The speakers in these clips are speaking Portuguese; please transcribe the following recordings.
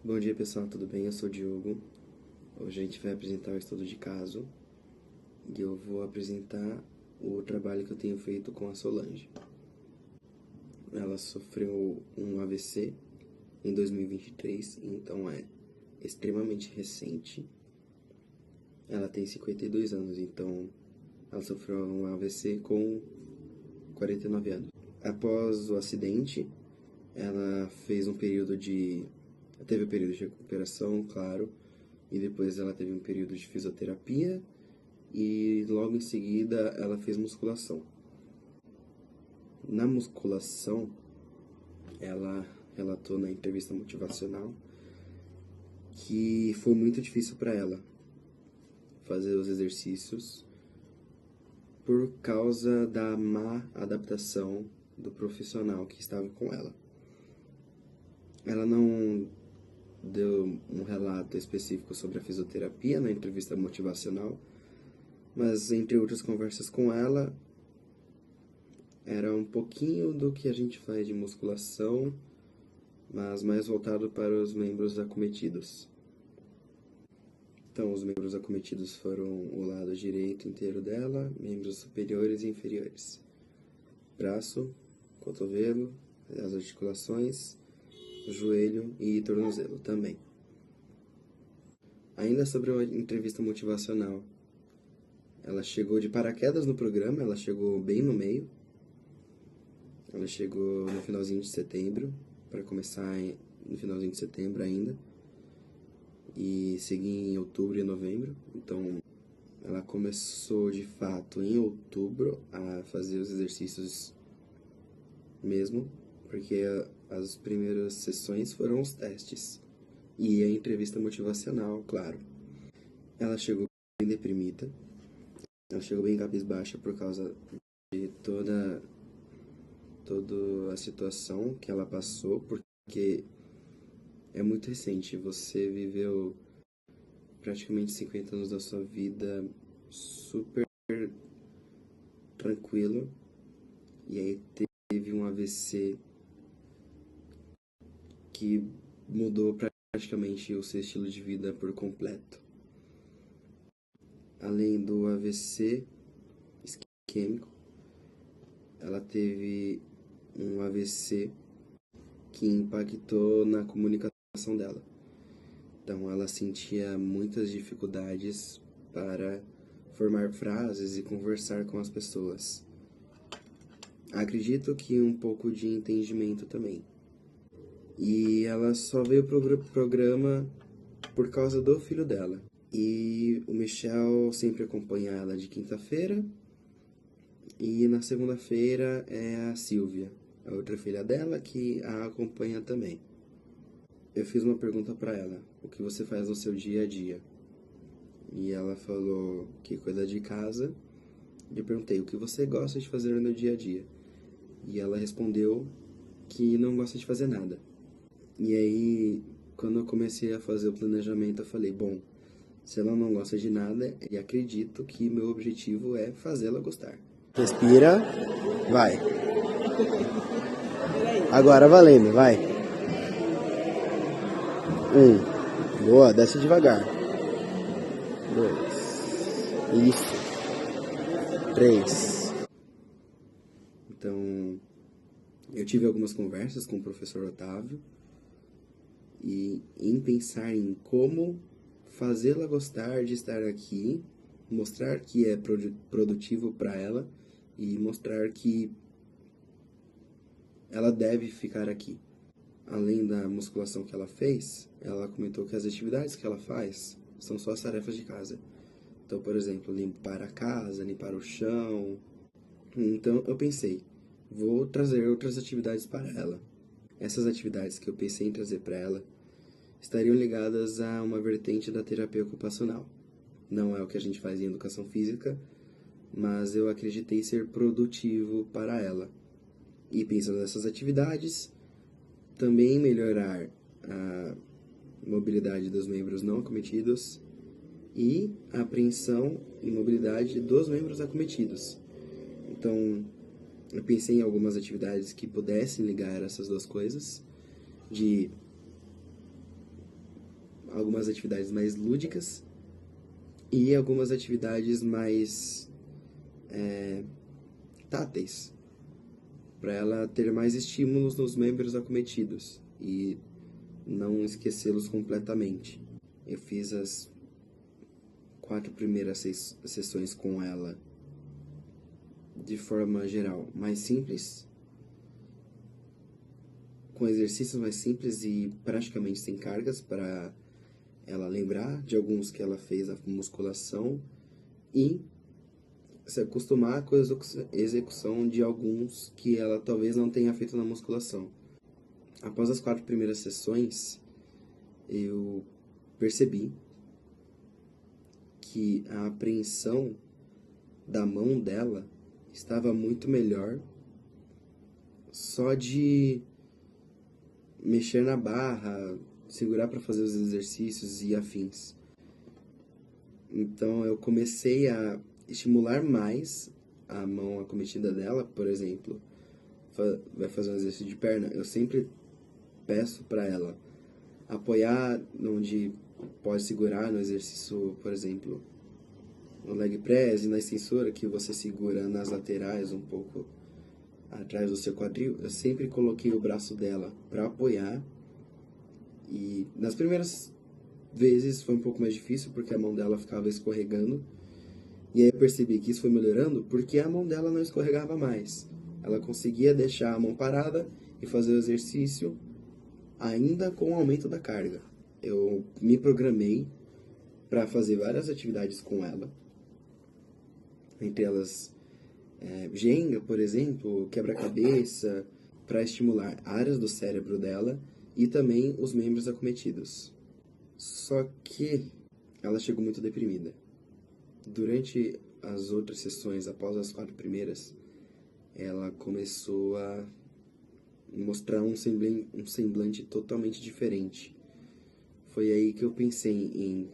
Bom dia pessoal, tudo bem? Eu sou o Diogo. Hoje a gente vai apresentar o estudo de caso e eu vou apresentar o trabalho que eu tenho feito com a Solange. Ela sofreu um AVC em 2023, então é extremamente recente. Ela tem 52 anos, então ela sofreu um AVC com 49 anos. Após o acidente, ela fez teve um período de recuperação, claro, e depois ela teve um período de fisioterapia e logo em seguida ela fez musculação. Na musculação, ela relatou na entrevista motivacional que foi muito difícil para ela fazer os exercícios por causa da má adaptação do profissional que estava com ela. Ela não deu um relato específico sobre a fisioterapia na entrevista motivacional, mas entre outras conversas com ela, era um pouquinho do que a gente faz de musculação, mas mais voltado para os membros acometidos. Então, os membros acometidos foram o lado direito inteiro dela, membros superiores e inferiores. Braço, cotovelo, as articulações, joelho e tornozelo também. Ainda sobre a entrevista motivacional, ela chegou de paraquedas no programa, ela chegou bem no meio. Ela chegou no finalzinho de setembro, para começar no finalzinho de setembro ainda, e seguir em outubro e novembro. Então, ela começou de fato em outubro a fazer os exercícios mesmo, porque as primeiras sessões foram os testes e a entrevista motivacional, claro. Ela chegou bem deprimida, ela chegou bem cabisbaixa por causa de toda a situação que ela passou, porque é muito recente. Você viveu praticamente 50 anos da sua vida super tranquilo e aí teve um AVC que mudou praticamente o seu estilo de vida por completo. Além do AVC isquêmico, ela teve um AVC que impactou na comunicação dela. Então ela sentia muitas dificuldades para formar frases e conversar com as pessoas. Acredito que um pouco de entendimento também. E ela só veio pro programa por causa do filho dela. E o Michel sempre acompanha ela de quinta-feira. E na segunda-feira é a Silvia, a outra filha dela, que a acompanha também. Eu fiz uma pergunta para ela: o que você faz no seu dia a dia? E ela falou que cuida de casa. E eu perguntei: o que você gosta de fazer no dia a dia? E ela respondeu que não gosta de fazer nada. E aí, quando eu comecei a fazer o planejamento, eu falei: bom, se ela não gosta de nada, e acredito que meu objetivo é fazê-la gostar. Respira, vai. Agora valendo, vai. 1, boa, desce devagar. 2, isso. 3. Então, eu tive algumas conversas com o professor Otávio e em pensar em como fazê-la gostar de estar aqui, mostrar que é produtivo para ela e mostrar que ela deve ficar aqui. Além da musculação que ela fez, ela comentou que as atividades que ela faz são só as tarefas de casa. Então, por exemplo, limpar a casa, limpar o chão. Então, eu pensei, vou trazer outras atividades para ela. Essas atividades que eu pensei em trazer para ela estariam ligadas a uma vertente da terapia ocupacional. Não é o que a gente faz em educação física, mas eu acreditei ser produtivo para ela. E pensando nessas atividades, também melhorar a mobilidade dos membros não acometidos e a apreensão e mobilidade dos membros acometidos. Então, eu pensei em algumas atividades que pudessem ligar essas duas coisas, de algumas atividades mais lúdicas e algumas atividades mais táteis, para ela ter mais estímulos nos membros acometidos e não esquecê-los completamente. Eu fiz as 4 primeiras sessões com ela de forma geral mais simples, com exercícios mais simples e praticamente sem cargas, para ela lembrar de alguns que ela fez na musculação e se acostumar com a execução de alguns que ela talvez não tenha feito na musculação. Após as 4 primeiras sessões, eu percebi que a apreensão da mão dela estava muito melhor só de mexer na barra, segurar para fazer os exercícios e afins. Então eu comecei a estimular mais a mão acometida dela. Por exemplo, vai fazer um exercício de perna, eu sempre peço para ela apoiar onde pode segurar no exercício, por exemplo, no leg press e na extensora, que você segura nas laterais um pouco atrás do seu quadril. Eu sempre coloquei o braço dela para apoiar, e nas primeiras vezes foi um pouco mais difícil porque a mão dela ficava escorregando, e aí eu percebi que isso foi melhorando porque a mão dela não escorregava mais. Ela conseguia deixar a mão parada e fazer o exercício ainda com o aumento da carga. Eu me programei para fazer várias atividades com ela, entre elas Jenga, por exemplo, quebra-cabeça, para estimular áreas do cérebro dela e também os membros acometidos. Só que ela chegou muito deprimida. Durante as outras sessões, após as 4 primeiras, ela começou a mostrar um semblante totalmente diferente. Foi aí que eu pensei em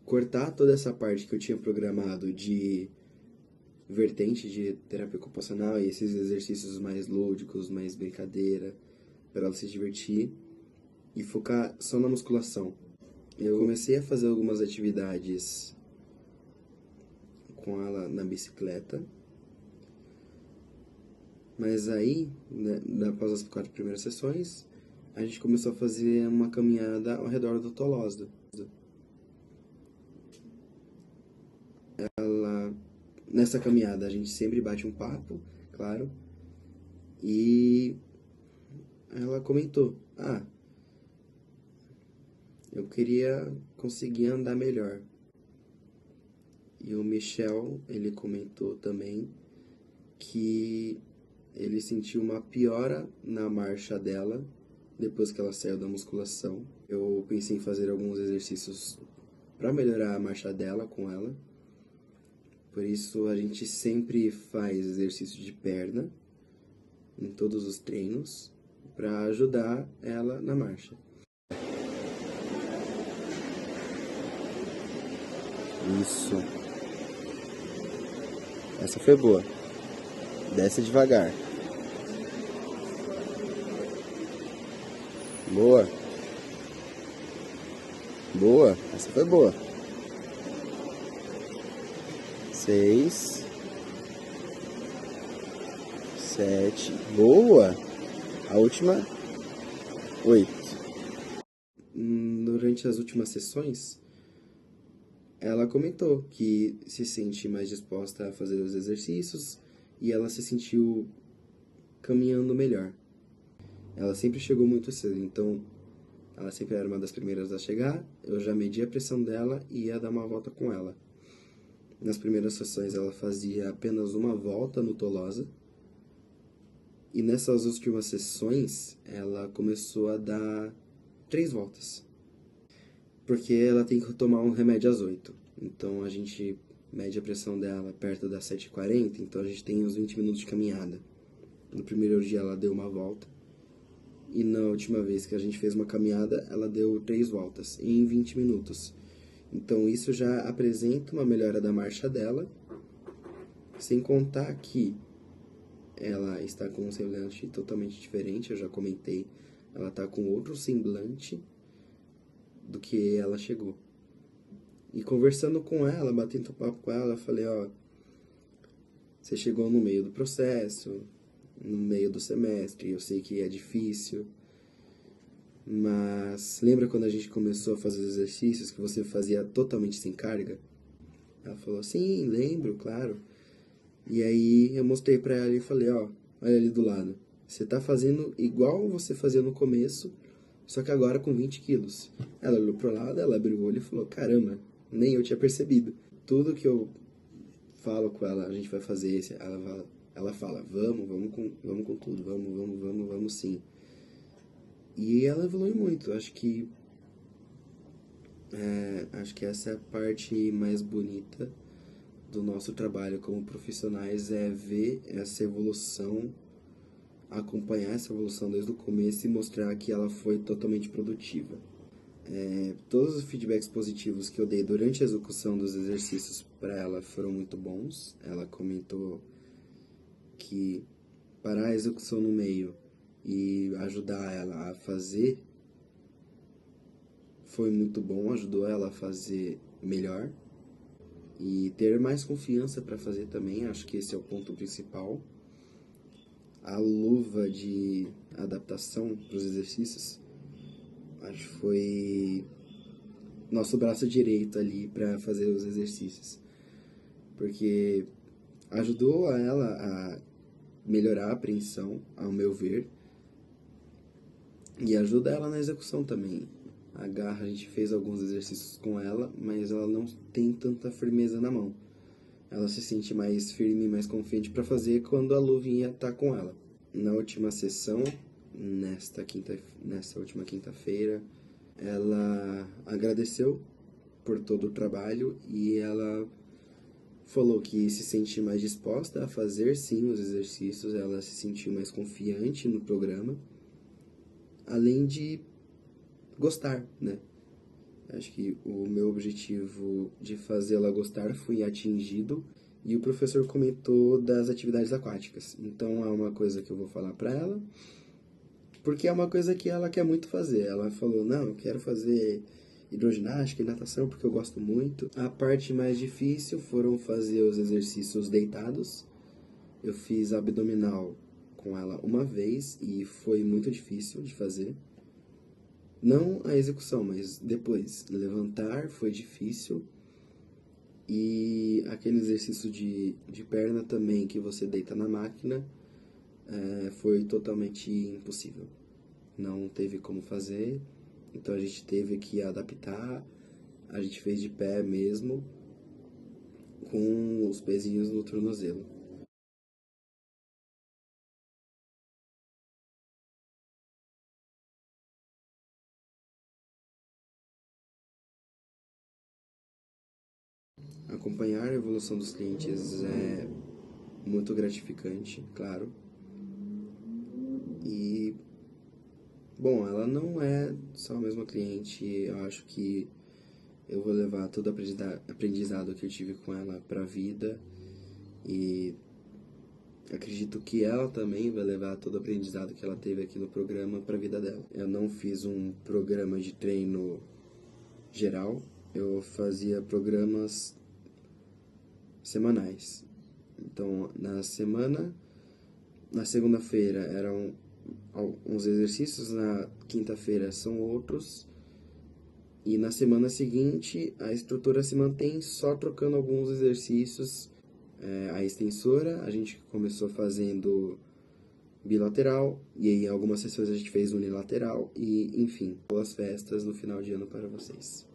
cortar toda essa parte que eu tinha programado de vertente de terapia ocupacional e esses exercícios mais lúdicos, mais brincadeira, para ela se divertir, e focar só na musculação. Eu comecei a fazer algumas atividades com ela na bicicleta, mas aí, né, após as 4 primeiras sessões, a gente começou a fazer uma caminhada ao redor do Tolosa. Nessa caminhada a gente sempre bate um papo, claro, e ela comentou: eu queria conseguir andar melhor. E o Michel, ele comentou também que ele sentiu uma piora na marcha dela depois que ela saiu da musculação. Eu pensei em fazer alguns exercícios para melhorar a marcha dela com ela. Por isso a gente sempre faz exercício de perna em todos os treinos para ajudar ela na marcha. Isso. Essa foi boa. Desce devagar. Boa. Boa. Essa foi boa. 6, 7. Boa. A última. 8. Durante as últimas sessões, ela comentou que se sente mais disposta a fazer os exercícios e ela se sentiu caminhando melhor. Ela sempre chegou muito cedo, então ela sempre era uma das primeiras a chegar. Eu já medi a pressão dela e ia dar uma volta com ela. Nas primeiras sessões ela fazia apenas uma volta no Tolosa, e nessas últimas sessões ela começou a dar 3 voltas, porque ela tem que tomar um remédio às 8. Então a gente mede a pressão dela perto das 7h40, então a gente tem uns 20 minutos de caminhada. No primeiro dia ela deu uma volta, e na última vez que a gente fez uma caminhada ela deu 3 voltas em 20 minutos. Então isso já apresenta uma melhora da marcha dela, sem contar que ela está com um semblante totalmente diferente. Eu já comentei, ela está com outro semblante, do que ela chegou. E conversando com ela, batendo papo com ela, eu falei, ó, você chegou no meio do processo, no meio do semestre, eu sei que é difícil, mas lembra quando a gente começou a fazer os exercícios que você fazia totalmente sem carga? Ela falou, sim, lembro, claro. E aí eu mostrei pra ela e falei, ó, olha ali do lado. Você tá fazendo igual você fazia no começo, só que agora com 20 quilos. Ela olhou pro lado, ela abriu o olho e falou, caramba, nem eu tinha percebido. Tudo que eu falo com ela, a gente vai fazer, ela fala, vamos com tudo, vamos sim. E ela evoluiu muito, acho que essa é a parte mais bonita do nosso trabalho como profissionais, é ver essa evolução, acompanhar essa evolução desde o começo e mostrar que ela foi totalmente produtiva. Todos os feedbacks positivos que eu dei durante a execução dos exercícios para ela foram muito bons. Ela comentou que parar a execução no meio e ajudar ela a fazer foi muito bom, ajudou ela a fazer melhor e ter mais confiança para fazer também, acho que esse é o ponto principal. A luva de adaptação para os exercícios, acho que foi nosso braço direito ali para fazer os exercícios, porque ajudou a ela a melhorar a apreensão, ao meu ver, e ajuda ela na execução também. A garra, a gente fez alguns exercícios com ela, mas ela não tem tanta firmeza na mão. Ela se sente mais firme e mais confiante para fazer quando a luvinha tá com ela. Na última sessão, nesta última quinta-feira, ela agradeceu por todo o trabalho e ela falou que se sentiu mais disposta a fazer sim os exercícios, ela se sentiu mais confiante no programa, além de gostar, né? Acho que o meu objetivo de fazê-la gostar foi atingido e o professor comentou das atividades aquáticas. Então é uma coisa que eu vou falar para ela, porque é uma coisa que ela quer muito fazer. Ela falou, não, eu quero fazer hidroginástica e natação porque eu gosto muito. A parte mais difícil foram fazer os exercícios deitados. Eu fiz abdominal com ela uma vez e foi muito difícil de fazer. Não a execução, mas depois. Levantar foi difícil. E aquele exercício de perna também, que você deita na máquina, foi totalmente impossível. Não teve como fazer, então a gente teve que adaptar. A gente fez de pé mesmo, com os pezinhos no tornozelo. Acompanhar a evolução dos clientes é muito gratificante, claro. E, bom, ela não é só a mesma cliente, eu acho que eu vou levar todo o aprendizado que eu tive com ela para a vida e acredito que ela também vai levar todo o aprendizado que ela teve aqui no programa para a vida dela. Eu não fiz um programa de treino geral, eu fazia programas semanais. Então, na segunda-feira eram uns exercícios, na quinta-feira são outros, e na semana seguinte a estrutura se mantém só trocando alguns exercícios. A extensora a gente começou fazendo bilateral, e aí algumas sessões a gente fez unilateral, e enfim, boas festas no final de ano para vocês.